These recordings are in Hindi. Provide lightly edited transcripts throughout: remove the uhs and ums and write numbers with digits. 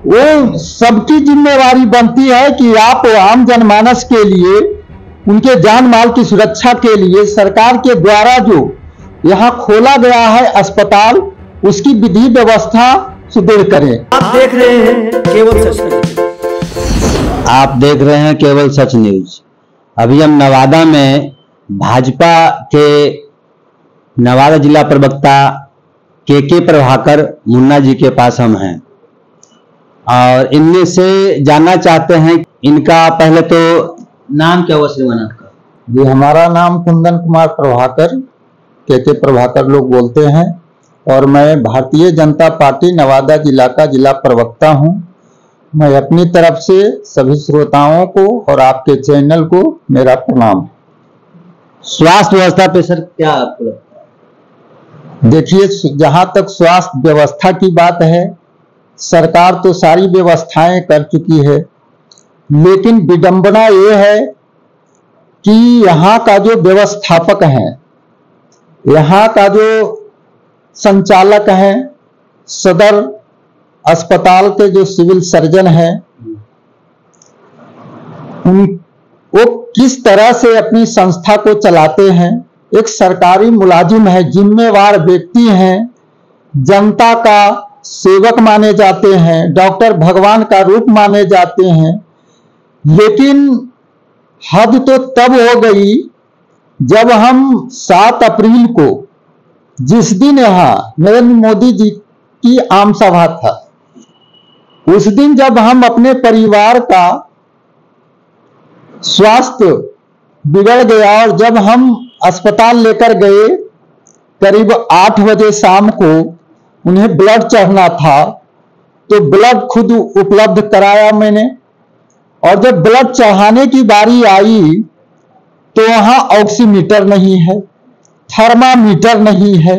वो सबकी जिम्मेवारी बनती है कि आप आम जनमानस के लिए, उनके जान माल की सुरक्षा के लिए सरकार के द्वारा जो यहाँ खोला गया है अस्पताल, उसकी विधि व्यवस्था सुदृढ़ करें। आप देख रहे हैं केवल सच न्यूज। आप देख रहे हैं केवल सच न्यूज। अभी हम नवादा में भाजपा के नवादा जिला प्रवक्ता के प्रभाकर मुन्ना जी के पास हम हैं और इनमें से जानना चाहते हैं इनका पहले तो नाम क्या हुआ श्रीमान आपका? जी, हमारा नाम कुंदन कुमार प्रभाकर, के प्रभाकर लोग बोलते हैं और मैं भारतीय जनता पार्टी नवादा जिला का जिला प्रवक्ता हूं। मैं अपनी तरफ से सभी श्रोताओं को और आपके चैनल को मेरा प्रणाम। स्वास्थ्य व्यवस्था पे सर क्या आपको लगता है? देखिए, जहां तक स्वास्थ्य व्यवस्था की बात है, सरकार तो सारी व्यवस्थाएं कर चुकी है, लेकिन विडंबना ये है कि यहाँ का जो व्यवस्थापक है, यहाँ का जो संचालक है, सदर अस्पताल के जो सिविल सर्जन हैं, वो किस तरह से अपनी संस्था को चलाते हैं। एक सरकारी मुलाजिम है, जिम्मेवार व्यक्ति हैं, जनता का सेवक माने जाते हैं, डॉक्टर भगवान का रूप माने जाते हैं, लेकिन हद तो तब हो गई जब हम 7 अप्रैल को, जिस दिन यहाँ नरेंद्र मोदी जी की आम सभा था, उस दिन जब हम अपने परिवार का स्वास्थ्य बिगड़ गया और जब हम अस्पताल लेकर गए, करीब 8 बजे शाम को उन्हें ब्लड चढ़ना था, तो ब्लड खुद उपलब्ध कराया मैंने। और जब ब्लड चढ़ाने की बारी आई तो वहां ऑक्सीमीटर नहीं है, थर्मामीटर नहीं है।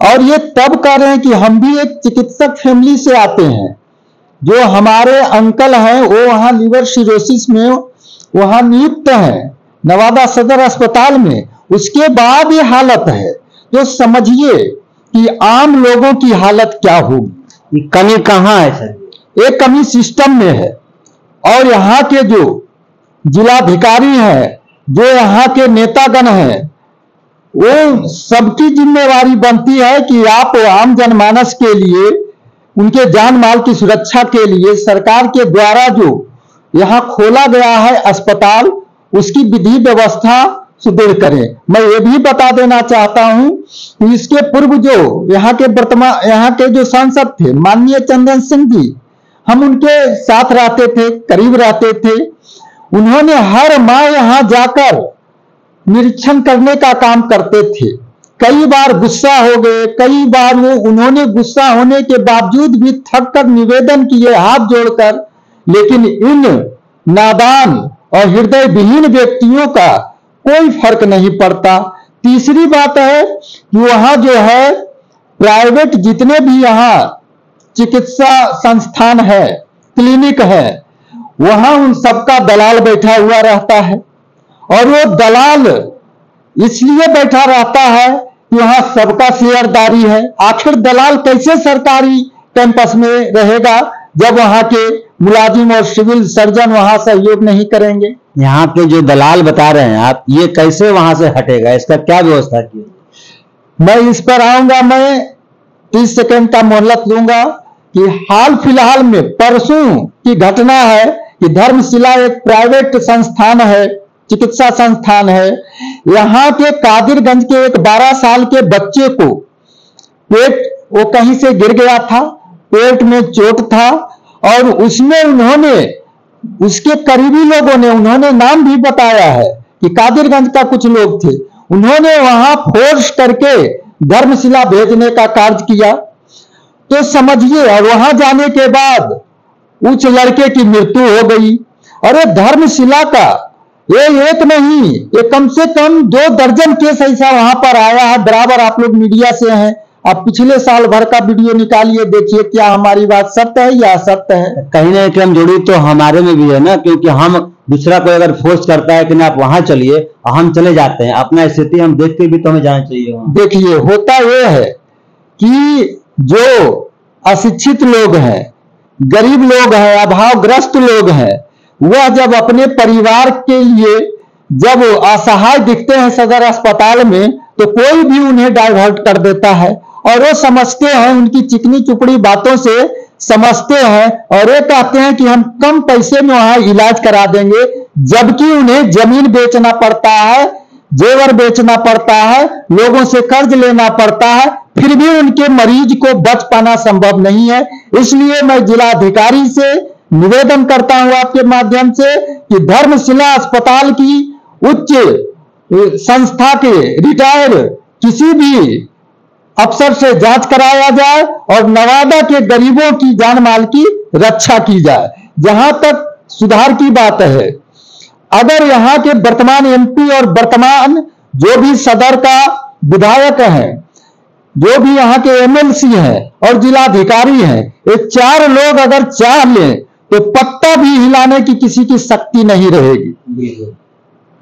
और ये तब कह रहे हैं कि हम भी एक चिकित्सक फैमिली से आते हैं। जो हमारे अंकल हैं वो वहां लीवर सिरोसिस में वहां नियुक्त हैं नवादा सदर अस्पताल में, उसके बाद ये हालत है। तो समझिए कि आम लोगों की हालत क्या होगी। ये कमी कहाँ है सर? एक कमी सिस्टम में है और यहाँ के जो जिलाधिकारी हैं, जो यहाँ के नेतागण हैं, वो सबकी जिम्मेवारी बनती है कि आप आम जनमानस के लिए, उनके जान माल की सुरक्षा के लिए सरकार के द्वारा जो यहाँ खोला गया है अस्पताल, उसकी विधि व्यवस्था सुदृढ़ करें। मैं ये भी बता देना चाहता हूं कि इसके पूर्व जो यहाँ के जो सांसद थे माननीय चंदन सिंह जी, हम उनके साथ रहते थे, करीब रहते थे। उन्होंने हर माह यहाँ जाकर निरीक्षण करने का काम करते थे। कई बार गुस्सा हो गए, कई बार उन्होंने गुस्सा होने के बावजूद भी थक कर निवेदन किए हाथ जोड़कर, लेकिन इन नादान और हृदय विहीन व्यक्तियों का कोई फर्क नहीं पड़ता। तीसरी बात है कि वहां जो है प्राइवेट जितने भी यहाँ चिकित्सा संस्थान है, क्लिनिक है, वहां उन सबका दलाल बैठा हुआ रहता है। और वो दलाल इसलिए बैठा रहता है कि वहां सबका शेयरदारी है। आखिर दलाल कैसे सरकारी कैंपस में रहेगा जब वहां के मुलाजिम और सिविल सर्जन वहां सहयोग नहीं करेंगे। यहाँ पे जो दलाल बता रहे हैं आप, ये कैसे वहां से हटेगा, इसका क्या व्यवस्था की? मैं इस पर आऊंगा। मैं 30 सेकंड का मोहलत लूंगा कि हाल फिलहाल में परसों की घटना है कि धर्मशिला एक प्राइवेट संस्थान है, चिकित्सा संस्थान है। यहाँ के कादिरगंज के एक 12 साल के बच्चे को वो कहीं से गिर गया था, पेट में चोट था और उसमें उसके करीबी लोगों ने उन्होंने नाम भी बताया है कि कादिरगंज का कुछ लोग थे, उन्होंने वहां फोर्स करके धर्मशिला भेजने का कार्य किया। तो समझिए, और वहां जाने के बाद उस लड़के की मृत्यु हो गई। और ये धर्मशिला का ये एक नहीं, ये कम से कम 2 दर्जन केस ऐसा वहां पर आया है। बराबर आप लोग मीडिया से हैं, आप पिछले साल भर का वीडियो निकालिए, देखिए क्या हमारी बात सत्य है या असत्य है। कहीं ना कहीं जोड़ी तो हमारे में भी है ना, क्योंकि हम दूसरा कोई अगर फोर्स करता है कि आप वहां चलिए, हम चले जाते हैं, अपना स्थिति हम देख के भी तो हमें जाना चाहिए। देखिए, होता यह है कि जो अशिक्षित लोग हैं गरीब लोग हैं, अभावग्रस्त लोग हैं, वह जब अपने परिवार के लिए जब असहाय दिखते हैं सदर अस्पताल में, तो कोई भी उन्हें डाइवर्ट कर देता है और वो समझते हैं, उनकी चिकनी चुपड़ी बातों से समझते हैं और ये कहते हैं कि हम कम पैसे में वहां इलाज करा देंगे, जबकि उन्हें जमीन बेचना पड़ता है, जेवर बेचना पड़ता है, लोगों से कर्ज लेना पड़ता है, फिर भी उनके मरीज को बच पाना संभव नहीं है। इसलिए मैं जिलाधिकारी से निवेदन करता हूं आपके माध्यम से कि धर्मशिला अस्पताल की उच्च संस्था के रिटायर्ड किसी भी अफसर से जांच कराया जाए और नवादा के गरीबों की जान माल की रक्षा की जाए। जहां तक सुधार की बात है, अगर यहां के वर्तमान एमपी और वर्तमान जो भी सदर का विधायक हैं, जो भी यहाँ के एमएलसी हैं और जिलाधिकारी हैं, ये 4 लोग अगर चाह लें तो पत्ता भी हिलाने की किसी की शक्ति नहीं रहेगी।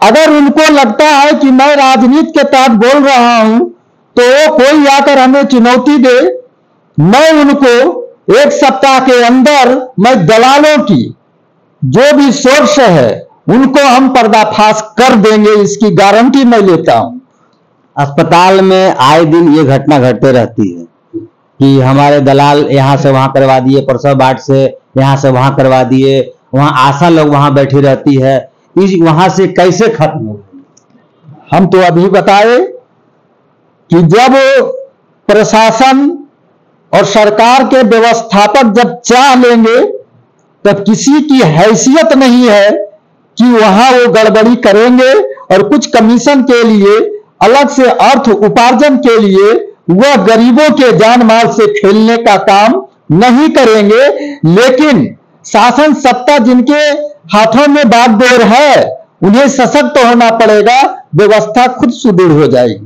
अगर उनको लगता है कि मैं राजनीति के तहत बोल रहा हूं तो कोई आकर हमें चुनौती दे, मैं उनको 1 सप्ताह के अंदर मैं दलालों की जो भी सोर्स है उनको हम पर्दाफाश कर देंगे, इसकी गारंटी मैं लेता हूं। अस्पताल में आए दिन ये घटना घटते रहती है कि हमारे दलाल यहाँ से वहां करवा दिए, प्रसव वार्ड से यहाँ से वहां करवा दिए, वहां आशा लोग वहां बैठी रहती है, इस वहां से कैसे खत्म हो? हम तो अभी बताए कि जब प्रशासन और सरकार के व्यवस्थापक जब चाह लेंगे तब किसी की हैसियत नहीं है कि वहां वो गड़बड़ी करेंगे और कुछ कमीशन के लिए, अलग से अर्थ उपार्जन के लिए वह गरीबों के जान माल से खेलने का काम नहीं करेंगे। लेकिन शासन सत्ता जिनके हाथों में बागडोर है, उन्हें सशक्त होना पड़ेगा, व्यवस्था खुद सुदृढ़ हो जाएगी।